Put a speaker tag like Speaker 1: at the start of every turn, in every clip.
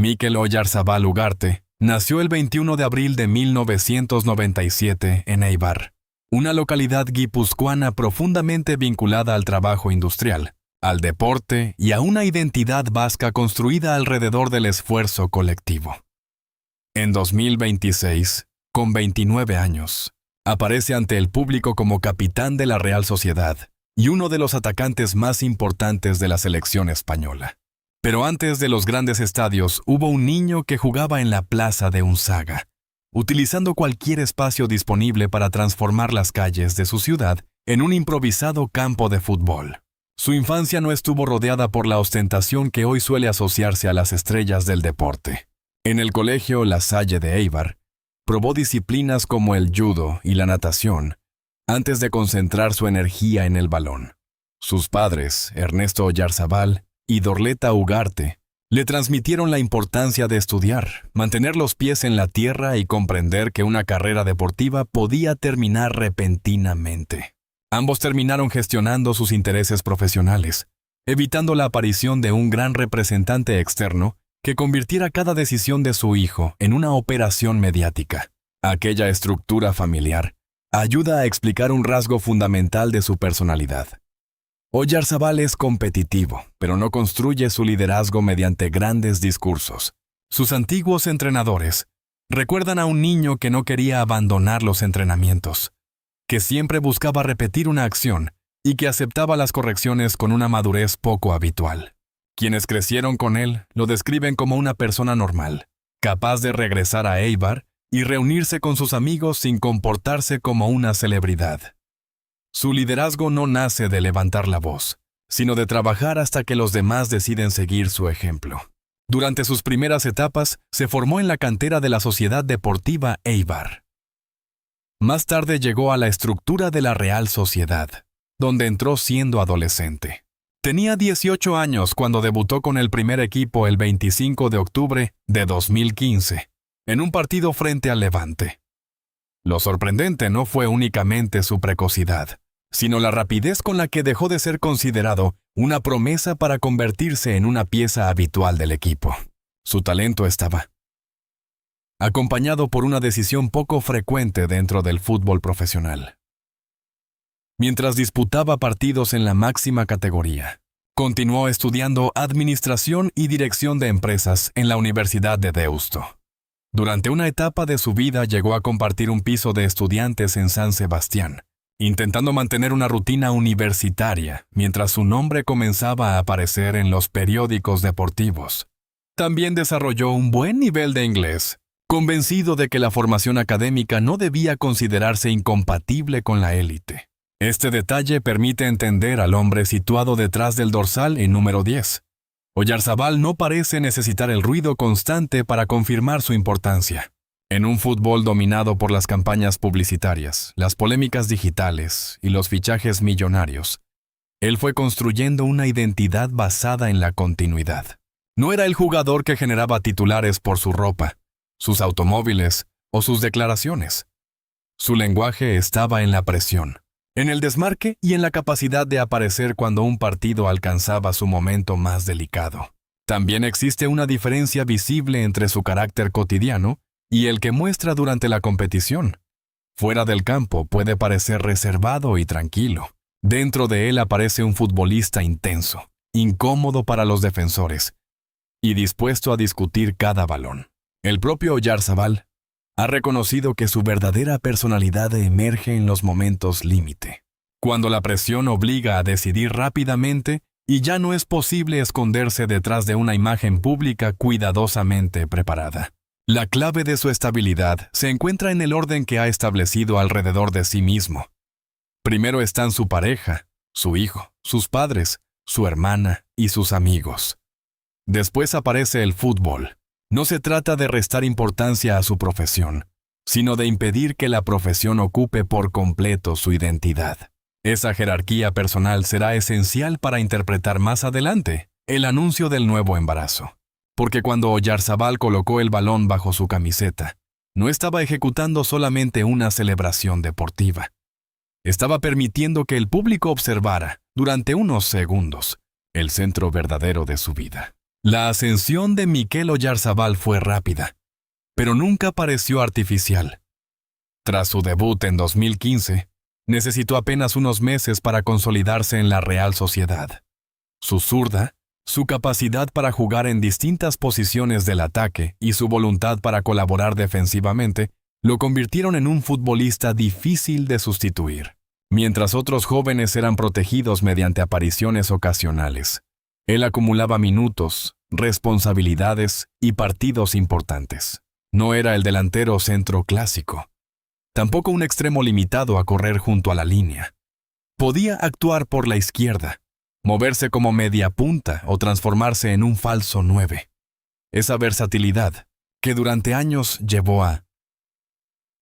Speaker 1: Mikel Oyarzabal Ugarte nació el 21 de abril de 1997 en Éibar, una localidad guipuzcoana profundamente vinculada al trabajo industrial, al deporte y a una identidad vasca construida alrededor del esfuerzo colectivo. En 2026, con 29 años, aparece ante el público como capitán de la Real Sociedad y uno de los atacantes más importantes de la selección española. Pero antes de los grandes estadios hubo un niño que jugaba en la plaza de Unzaga, utilizando cualquier espacio disponible para transformar las calles de su ciudad en un improvisado campo de fútbol. Su infancia no estuvo rodeada por la ostentación que hoy suele asociarse a las estrellas del deporte. En el colegio La Salle de Éibar, probó disciplinas como el judo y la natación, antes de concentrar su energía en el balón. Sus padres, Ernesto Oyarzabal y Dorleta Ugarte, le transmitieron la importancia de estudiar, mantener los pies en la tierra y comprender que una carrera deportiva podía terminar repentinamente. Ambos terminaron gestionando sus intereses profesionales, evitando la aparición de un gran representante externo que convirtiera cada decisión de su hijo en una operación mediática. Aquella estructura familiar ayuda a explicar un rasgo fundamental de su personalidad. Oyarzabal es competitivo, pero no construye su liderazgo mediante grandes discursos. Sus antiguos entrenadores recuerdan a un niño que no quería abandonar los entrenamientos, que siempre buscaba repetir una acción y que aceptaba las correcciones con una madurez poco habitual. Quienes crecieron con él lo describen como una persona normal, capaz de regresar a Éibar y reunirse con sus amigos sin comportarse como una celebridad. Su liderazgo no nace de levantar la voz, sino de trabajar hasta que los demás deciden seguir su ejemplo. Durante sus primeras etapas, se formó en la cantera de la Sociedad Deportiva Éibar. Más tarde llegó a la estructura de la Real Sociedad, donde entró siendo adolescente. Tenía 18 años cuando debutó con el primer equipo el 25 de octubre de 2015, en un partido frente al Levante. Lo sorprendente no fue únicamente su precocidad, sino la rapidez con la que dejó de ser considerado una promesa para convertirse en una pieza habitual del equipo. Su talento estaba acompañado por una decisión poco frecuente dentro del fútbol profesional. Mientras disputaba partidos en la máxima categoría, continuó estudiando Administración y Dirección de Empresas en la Universidad de Deusto. Durante una etapa de su vida llegó a compartir un piso de estudiantes en San Sebastián, intentando mantener una rutina universitaria mientras su nombre comenzaba a aparecer en los periódicos deportivos. También desarrolló un buen nivel de inglés, convencido de que la formación académica no debía considerarse incompatible con la élite. Este detalle permite entender al hombre situado detrás del dorsal en número 10. Oyarzabal no parece necesitar el ruido constante para confirmar su importancia. En un fútbol dominado por las campañas publicitarias, las polémicas digitales y los fichajes millonarios, él fue construyendo una identidad basada en la continuidad. No era el jugador que generaba titulares por su ropa, sus automóviles o sus declaraciones. Su lenguaje estaba en la presión, en el desmarque y en la capacidad de aparecer cuando un partido alcanzaba su momento más delicado. También existe una diferencia visible entre su carácter cotidiano y el que muestra durante la competición. Fuera del campo puede parecer reservado y tranquilo. Dentro de él aparece un futbolista intenso, incómodo para los defensores y dispuesto a discutir cada balón. El propio Oyarzabal ha reconocido que su verdadera personalidad emerge en los momentos límite, cuando la presión obliga a decidir rápidamente y ya no es posible esconderse detrás de una imagen pública cuidadosamente preparada. La clave de su estabilidad se encuentra en el orden que ha establecido alrededor de sí mismo. Primero están su pareja, su hijo, sus padres, su hermana y sus amigos. Después aparece el fútbol. No se trata de restar importancia a su profesión, sino de impedir que la profesión ocupe por completo su identidad. Esa jerarquía personal será esencial para interpretar más adelante el anuncio del nuevo embarazo. Porque cuando Oyarzabal colocó el balón bajo su camiseta, no estaba ejecutando solamente una celebración deportiva. Estaba permitiendo que el público observara, durante unos segundos, el centro verdadero de su vida. La ascensión de Mikel Oyarzabal fue rápida, pero nunca pareció artificial. Tras su debut en 2015, necesitó apenas unos meses para consolidarse en la Real Sociedad. Su zurda, su capacidad para jugar en distintas posiciones del ataque y su voluntad para colaborar defensivamente lo convirtieron en un futbolista difícil de sustituir. Mientras otros jóvenes eran protegidos mediante apariciones ocasionales, él acumulaba minutos, responsabilidades y partidos importantes. No era el delantero centro clásico, tampoco un extremo limitado a correr junto a la línea. Podía actuar por la izquierda, moverse como media punta o transformarse en un falso 9. Esa versatilidad, que durante años llevó a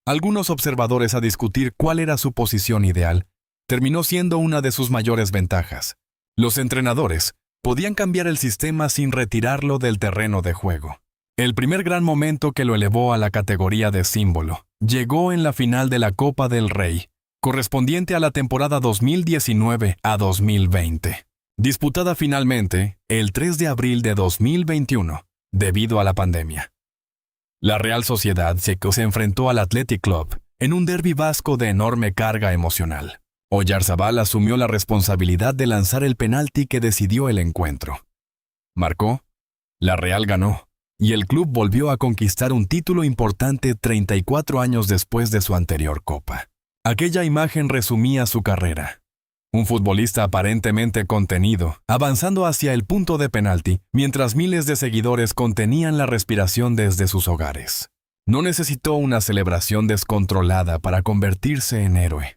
Speaker 1: algunos observadores a discutir cuál era su posición ideal, terminó siendo una de sus mayores ventajas. Los entrenadores podían cambiar el sistema sin retirarlo del terreno de juego. El primer gran momento que lo elevó a la categoría de símbolo llegó en la final de la Copa del Rey, correspondiente a la temporada 2019 a 2020, disputada finalmente el 3 de abril de 2021, debido a la pandemia. La Real Sociedad se enfrentó al Athletic Club en un derbi vasco de enorme carga emocional. Oyarzabal asumió la responsabilidad de lanzar el penalti que decidió el encuentro. Marcó, la Real ganó, y el club volvió a conquistar un título importante 34 años después de su anterior copa. Aquella imagen resumía su carrera. Un futbolista aparentemente contenido, avanzando hacia el punto de penalti, mientras miles de seguidores contenían la respiración desde sus hogares. No necesitó una celebración descontrolada para convertirse en héroe.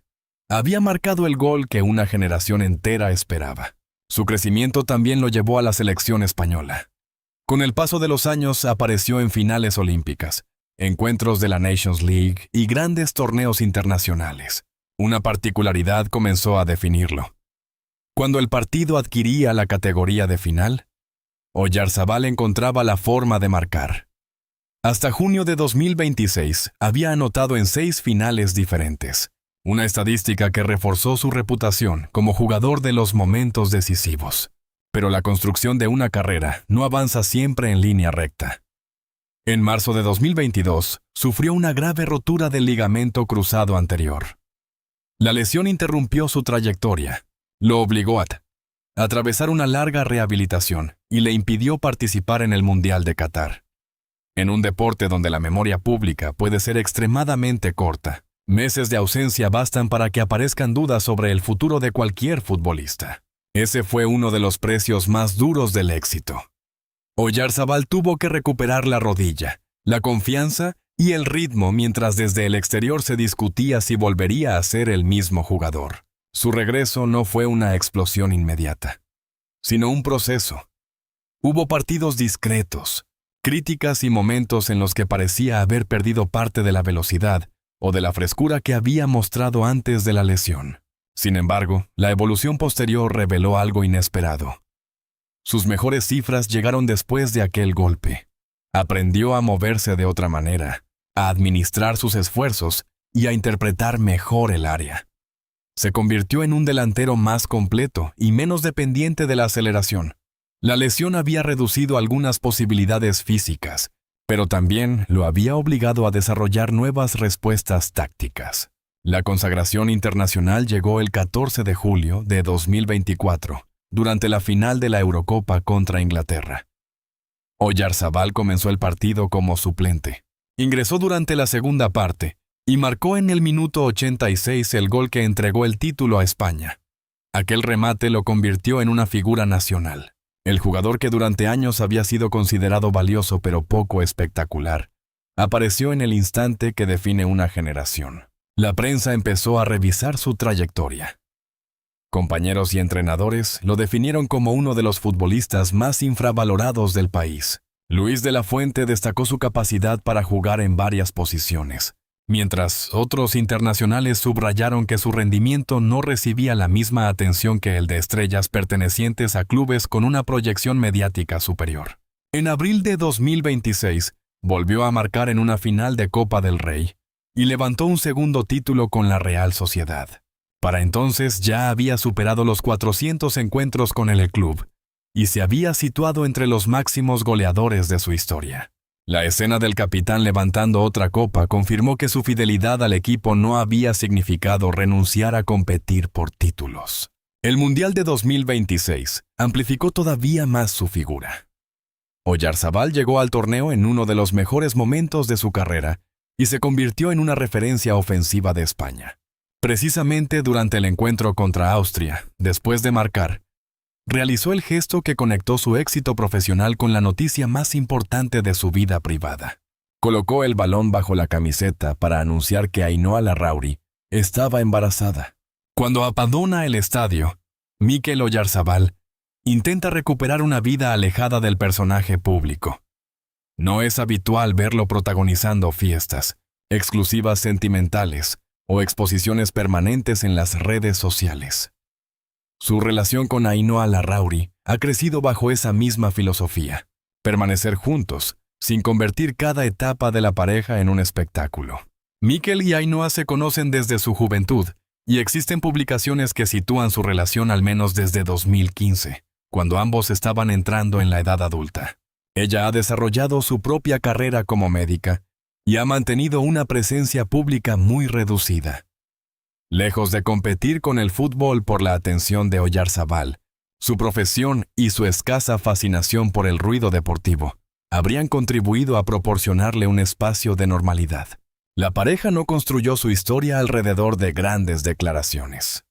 Speaker 1: Había marcado el gol que una generación entera esperaba. Su crecimiento también lo llevó a la selección española. Con el paso de los años apareció en finales olímpicas, encuentros de la Nations League y grandes torneos internacionales. Una particularidad comenzó a definirlo. Cuando el partido adquiría la categoría de final, Oyarzabal encontraba la forma de marcar. Hasta junio de 2026 había anotado en 6 finales diferentes, una estadística que reforzó su reputación como jugador de los momentos decisivos. Pero la construcción de una carrera no avanza siempre en línea recta. En marzo de 2022, sufrió una grave rotura del ligamento cruzado anterior. La lesión interrumpió su trayectoria, lo obligó a atravesar una larga rehabilitación y le impidió participar en el Mundial de Qatar. En un deporte donde la memoria pública puede ser extremadamente corta, meses de ausencia bastan para que aparezcan dudas sobre el futuro de cualquier futbolista. Ese fue uno de los precios más duros del éxito. Oyarzabal tuvo que recuperar la rodilla, la confianza y el ritmo mientras desde el exterior se discutía si volvería a ser el mismo jugador. Su regreso no fue una explosión inmediata, sino un proceso. Hubo partidos discretos, críticas y momentos en los que parecía haber perdido parte de la velocidad o de la frescura que había mostrado antes de la lesión. Sin embargo, la evolución posterior reveló algo inesperado. Sus mejores cifras llegaron después de aquel golpe. Aprendió a moverse de otra manera, a administrar sus esfuerzos y a interpretar mejor el área. Se convirtió en un delantero más completo y menos dependiente de la aceleración. La lesión había reducido algunas posibilidades físicas, pero también lo había obligado a desarrollar nuevas respuestas tácticas. La consagración internacional llegó el 14 de julio de 2024, durante la final de la Eurocopa contra Inglaterra. Oyarzabal comenzó el partido como suplente. Ingresó durante la segunda parte y marcó en el minuto 86 el gol que entregó el título a España. Aquel remate lo convirtió en una figura nacional. El jugador que durante años había sido considerado valioso pero poco espectacular, apareció en el instante que define una generación. La prensa empezó a revisar su trayectoria. Compañeros y entrenadores lo definieron como uno de los futbolistas más infravalorados del país. Luis de la Fuente destacó su capacidad para jugar en varias posiciones, mientras otros internacionales subrayaron que su rendimiento no recibía la misma atención que el de estrellas pertenecientes a clubes con una proyección mediática superior. En abril de 2026, volvió a marcar en una final de Copa del Rey y levantó un segundo título con la Real Sociedad. Para entonces ya había superado los 400 encuentros con el club y se había situado entre los máximos goleadores de su historia. La escena del capitán levantando otra copa confirmó que su fidelidad al equipo no había significado renunciar a competir por títulos. El Mundial de 2026 amplificó todavía más su figura. Oyarzabal llegó al torneo en uno de los mejores momentos de su carrera y se convirtió en una referencia ofensiva de España. Precisamente durante el encuentro contra Austria, después de marcar, realizó el gesto que conectó su éxito profesional con la noticia más importante de su vida privada. Colocó el balón bajo la camiseta para anunciar que Ainhoa Larrauri estaba embarazada. Cuando abandona el estadio, Mikel Oyarzabal intenta recuperar una vida alejada del personaje público. No es habitual verlo protagonizando fiestas, exclusivas sentimentales o exposiciones permanentes en las redes sociales. Su relación con Ainhoa Larrauri ha crecido bajo esa misma filosofía: permanecer juntos, sin convertir cada etapa de la pareja en un espectáculo. Mikel y Ainhoa se conocen desde su juventud y existen publicaciones que sitúan su relación al menos desde 2015, cuando ambos estaban entrando en la edad adulta. Ella ha desarrollado su propia carrera como médica y ha mantenido una presencia pública muy reducida. Lejos de competir con el fútbol por la atención de Oyarzabal, su profesión y su escasa fascinación por el ruido deportivo habrían contribuido a proporcionarle un espacio de normalidad. La pareja no construyó su historia alrededor de grandes declaraciones.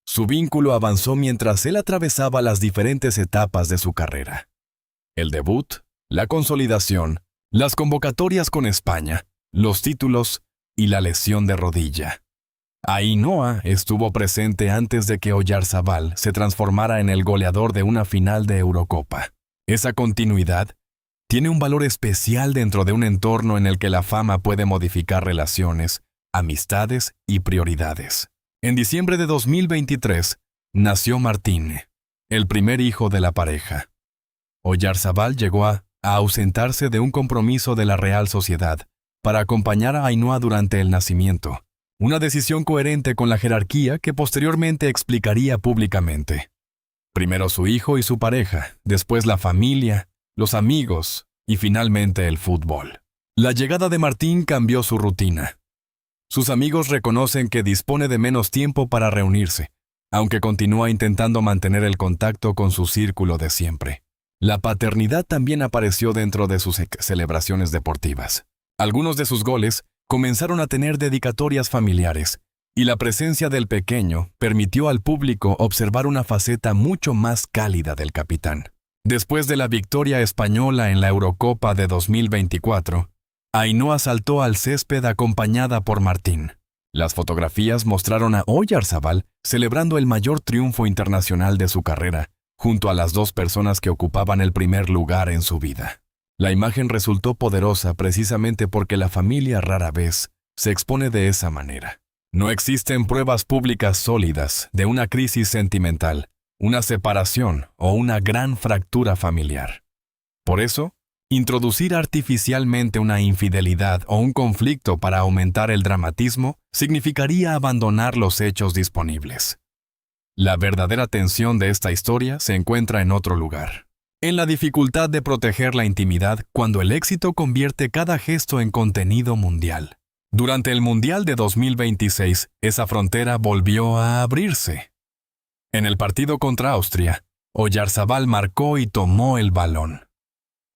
Speaker 1: Su vínculo avanzó mientras él atravesaba las diferentes etapas de su carrera: el debut, la consolidación, las convocatorias con España, los títulos y la lesión de rodilla. Ainhoa estuvo presente antes de que Oyarzabal se transformara en el goleador de una final de Eurocopa. Esa continuidad tiene un valor especial dentro de un entorno en el que la fama puede modificar relaciones, amistades y prioridades. En diciembre de 2023 nació Martín, el primer hijo de la pareja. Oyarzabal llegó a ausentarse de un compromiso de la Real Sociedad para acompañar a Ainhoa durante el nacimiento, una decisión coherente con la jerarquía que posteriormente explicaría públicamente. Primero su hijo y su pareja, después la familia, los amigos y finalmente el fútbol. La llegada de Martín cambió su rutina. Sus amigos reconocen que dispone de menos tiempo para reunirse, aunque continúa intentando mantener el contacto con su círculo de siempre. La paternidad también apareció dentro de sus celebraciones deportivas. Algunos de sus goles comenzaron a tener dedicatorias familiares, y la presencia del pequeño permitió al público observar una faceta mucho más cálida del capitán. Después de la victoria española en la Eurocopa de 2024, Ainhoa saltó al césped acompañada por Martín. Las fotografías mostraron a Oyarzabal celebrando el mayor triunfo internacional de su carrera, junto a las dos personas que ocupaban el primer lugar en su vida. La imagen resultó poderosa precisamente porque la familia rara vez se expone de esa manera. No existen pruebas públicas sólidas de una crisis sentimental, una separación o una gran fractura familiar. Por eso, introducir artificialmente una infidelidad o un conflicto para aumentar el dramatismo significaría abandonar los hechos disponibles. La verdadera tensión de esta historia se encuentra en otro lugar: en la dificultad de proteger la intimidad cuando el éxito convierte cada gesto en contenido mundial. Durante el Mundial de 2026, esa frontera volvió a abrirse. En el partido contra Austria, Oyarzabal marcó y tomó el balón.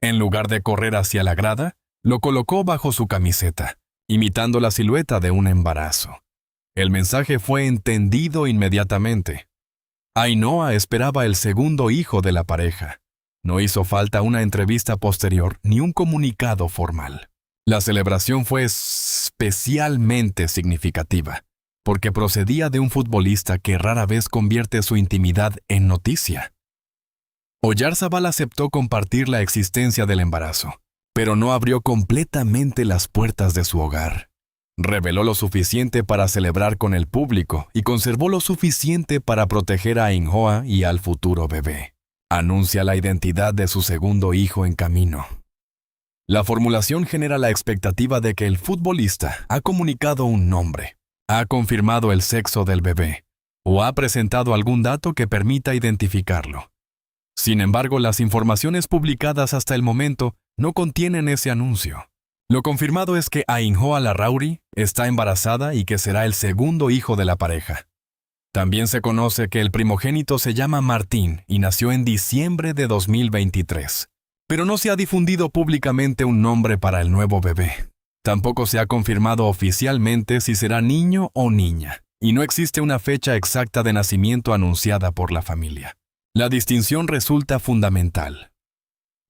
Speaker 1: En lugar de correr hacia la grada, lo colocó bajo su camiseta, imitando la silueta de un embarazo. El mensaje fue entendido inmediatamente. Ainhoa esperaba el segundo hijo de la pareja. No hizo falta una entrevista posterior ni un comunicado formal. La celebración fue especialmente significativa, porque procedía de un futbolista que rara vez convierte su intimidad en noticia. Oyarzabal aceptó compartir la existencia del embarazo, pero no abrió completamente las puertas de su hogar. Reveló lo suficiente para celebrar con el público y conservó lo suficiente para proteger a Ainhoa y al futuro bebé. Anuncia la identidad de su segundo hijo en camino. La formulación genera la expectativa de que el futbolista ha comunicado un nombre, ha confirmado el sexo del bebé o ha presentado algún dato que permita identificarlo. Sin embargo, las informaciones publicadas hasta el momento no contienen ese anuncio. Lo confirmado es que Ainhoa Larrauri está embarazada y que será el segundo hijo de la pareja. También se conoce que el primogénito se llama Martín y nació en diciembre de 2023. Pero no se ha difundido públicamente un nombre para el nuevo bebé. Tampoco se ha confirmado oficialmente si será niño o niña, y no existe una fecha exacta de nacimiento anunciada por la familia. La distinción resulta fundamental.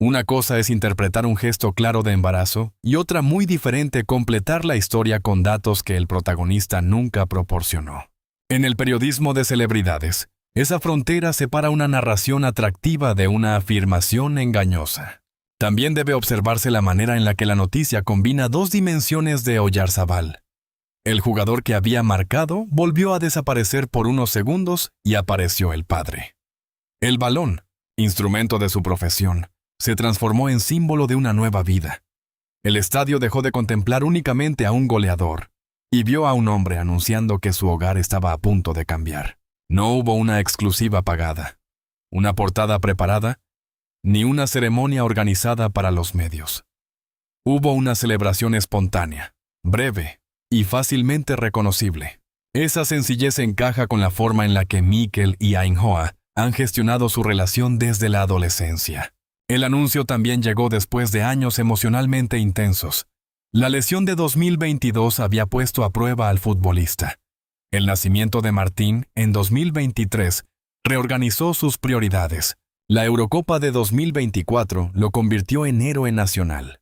Speaker 1: Una cosa es interpretar un gesto claro de embarazo y otra muy diferente completar la historia con datos que el protagonista nunca proporcionó. En el periodismo de celebridades, esa frontera separa una narración atractiva de una afirmación engañosa. También debe observarse la manera en la que la noticia combina dos dimensiones de Oyarzabal. El jugador que había marcado volvió a desaparecer por unos segundos y apareció el padre. El balón, instrumento de su profesión, se transformó en símbolo de una nueva vida. El estadio dejó de contemplar únicamente a un goleador y vio a un hombre anunciando que su hogar estaba a punto de cambiar. No hubo una exclusiva pagada, una portada preparada, ni una ceremonia organizada para los medios. Hubo una celebración espontánea, breve y fácilmente reconocible. Esa sencillez encaja con la forma en la que Mikel y Ainhoa han gestionado su relación desde la adolescencia. El anuncio también llegó después de años emocionalmente intensos. La lesión de 2022 había puesto a prueba al futbolista. El nacimiento de Martín, en 2023, reorganizó sus prioridades. La Eurocopa de 2024 lo convirtió en héroe nacional.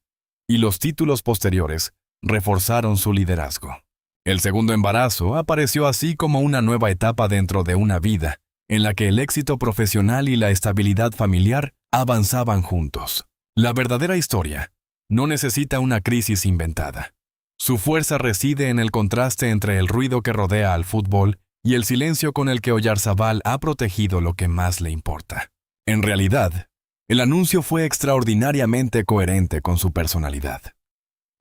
Speaker 1: Y los títulos posteriores reforzaron su liderazgo. El segundo embarazo apareció así como una nueva etapa dentro de una vida, en la que el éxito profesional y la estabilidad familiar avanzaban juntos. La verdadera historia no necesita una crisis inventada. Su fuerza reside en el contraste entre el ruido que rodea al fútbol y el silencio con el que Oyarzabal ha protegido lo que más le importa. En realidad, el anuncio fue extraordinariamente coherente con su personalidad.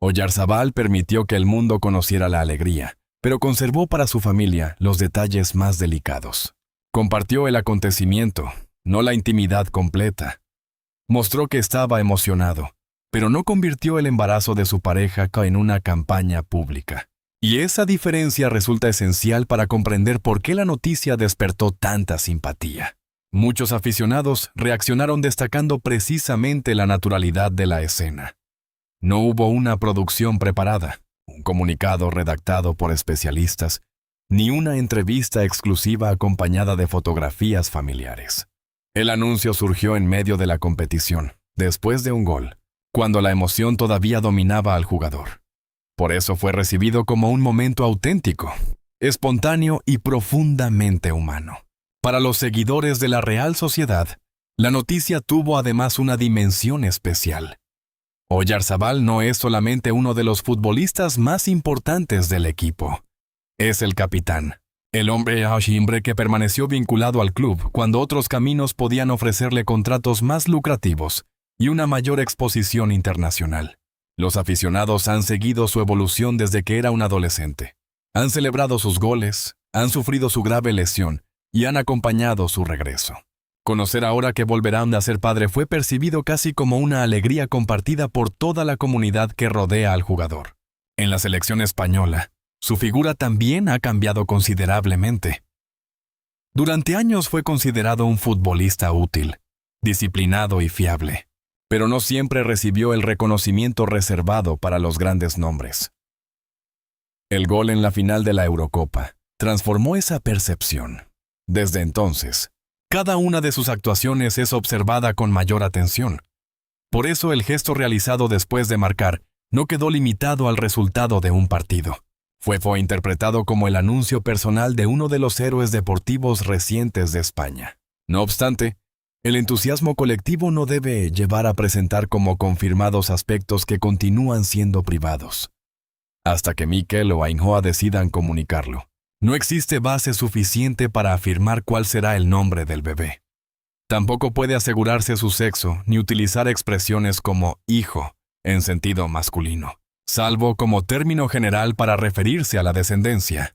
Speaker 1: Oyarzabal permitió que el mundo conociera la alegría, pero conservó para su familia los detalles más delicados. Compartió el acontecimiento, no la intimidad completa. Mostró que estaba emocionado, pero no convirtió el embarazo de su pareja en una campaña pública. Y esa diferencia resulta esencial para comprender por qué la noticia despertó tanta simpatía. Muchos aficionados reaccionaron destacando precisamente la naturalidad de la escena. No hubo una producción preparada, un comunicado redactado por especialistas, ni una entrevista exclusiva acompañada de fotografías familiares. El anuncio surgió en medio de la competición, después de un gol, cuando la emoción todavía dominaba al jugador. Por eso fue recibido como un momento auténtico, espontáneo y profundamente humano. Para los seguidores de la Real Sociedad, la noticia tuvo además una dimensión especial. Oyarzabal no es solamente uno de los futbolistas más importantes del equipo. Es el capitán, el hombre que permaneció vinculado al club cuando otros caminos podían ofrecerle contratos más lucrativos y una mayor exposición internacional. Los aficionados han seguido su evolución desde que era un adolescente. Han celebrado sus goles, han sufrido su grave lesión y han acompañado su regreso. Conocer ahora que volverá a ser padre fue percibido casi como una alegría compartida por toda la comunidad que rodea al jugador. En la selección española, su figura también ha cambiado considerablemente. Durante años fue considerado un futbolista útil, disciplinado y fiable, pero no siempre recibió el reconocimiento reservado para los grandes nombres. El gol en la final de la Eurocopa transformó esa percepción. Desde entonces, cada una de sus actuaciones es observada con mayor atención. Por eso el gesto realizado después de marcar no quedó limitado al resultado de un partido. Fue interpretado como el anuncio personal de uno de los héroes deportivos recientes de España. No obstante, el entusiasmo colectivo no debe llevar a presentar como confirmados aspectos que continúan siendo privados. Hasta que Mikel o Ainhoa decidan comunicarlo, no existe base suficiente para afirmar cuál será el nombre del bebé. Tampoco puede asegurarse su sexo ni utilizar expresiones como hijo en sentido masculino, salvo como término general para referirse a la descendencia.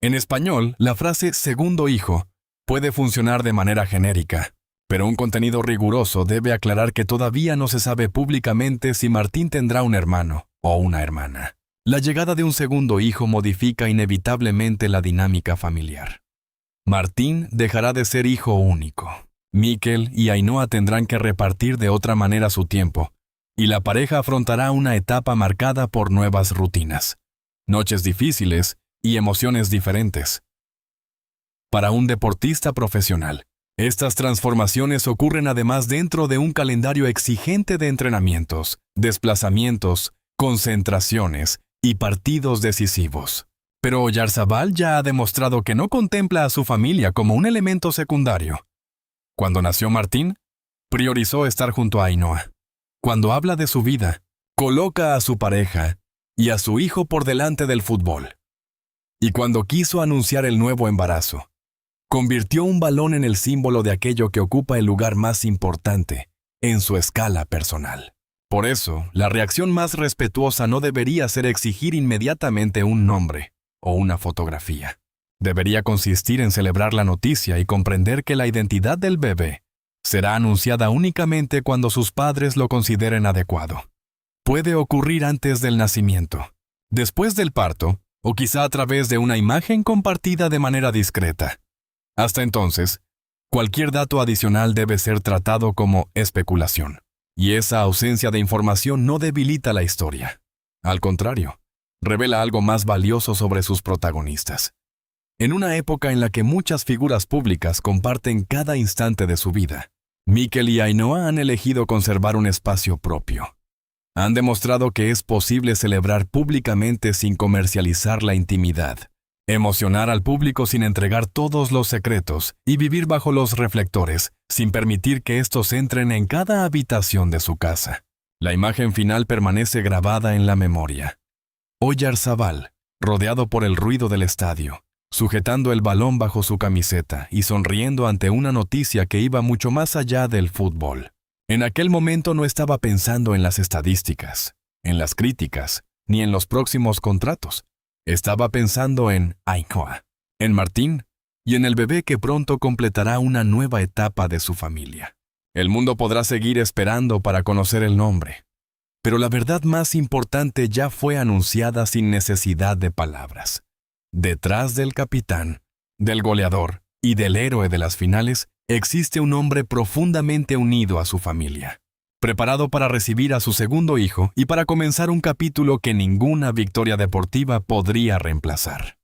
Speaker 1: En español, la frase segundo hijo puede funcionar de manera genérica, Pero un contenido riguroso debe aclarar que todavía no se sabe públicamente si Martín tendrá un hermano o una hermana. La llegada de un segundo hijo modifica inevitablemente la dinámica familiar. Martín dejará de ser hijo único. Mikel y Ainhoa tendrán que repartir de otra manera su tiempo, y la pareja afrontará una etapa marcada por nuevas rutinas, noches difíciles y emociones diferentes. Para un deportista profesional, estas transformaciones ocurren además dentro de un calendario exigente de entrenamientos, desplazamientos, concentraciones y partidos decisivos. Pero Oyarzabal ya ha demostrado que no contempla a su familia como un elemento secundario. Cuando nació Martín, priorizó estar junto a Ainhoa. Cuando habla de su vida, coloca a su pareja y a su hijo por delante del fútbol. Y cuando quiso anunciar el nuevo embarazo, convirtió un balón en el símbolo de aquello que ocupa el lugar más importante en su escala personal. Por eso, la reacción más respetuosa no debería ser exigir inmediatamente un nombre o una fotografía. Debería consistir en celebrar la noticia y comprender que la identidad del bebé será anunciada únicamente cuando sus padres lo consideren adecuado. Puede ocurrir antes del nacimiento, después del parto, o quizá a través de una imagen compartida de manera discreta. Hasta entonces, cualquier dato adicional debe ser tratado como especulación, y esa ausencia de información no debilita la historia. Al contrario, revela algo más valioso sobre sus protagonistas. En una época en la que muchas figuras públicas comparten cada instante de su vida, Mikel y Ainhoa han elegido conservar un espacio propio. Han demostrado que es posible celebrar públicamente sin comercializar la intimidad, emocionar al público sin entregar todos los secretos y vivir bajo los reflectores, sin permitir que estos entren en cada habitación de su casa. La imagen final permanece grabada en la memoria. Oyarzabal, rodeado por el ruido del estadio, sujetando el balón bajo su camiseta y sonriendo ante una noticia que iba mucho más allá del fútbol. En aquel momento no estaba pensando en las estadísticas, en las críticas, ni en los próximos contratos. Estaba pensando en Ainhoa, en Martín y en el bebé que pronto completará una nueva etapa de su familia. El mundo podrá seguir esperando para conocer el nombre, pero la verdad más importante ya fue anunciada sin necesidad de palabras. Detrás del capitán, del goleador y del héroe de las finales, existe un hombre profundamente unido a su familia, preparado para recibir a su segundo hijo y para comenzar un capítulo que ninguna victoria deportiva podría reemplazar.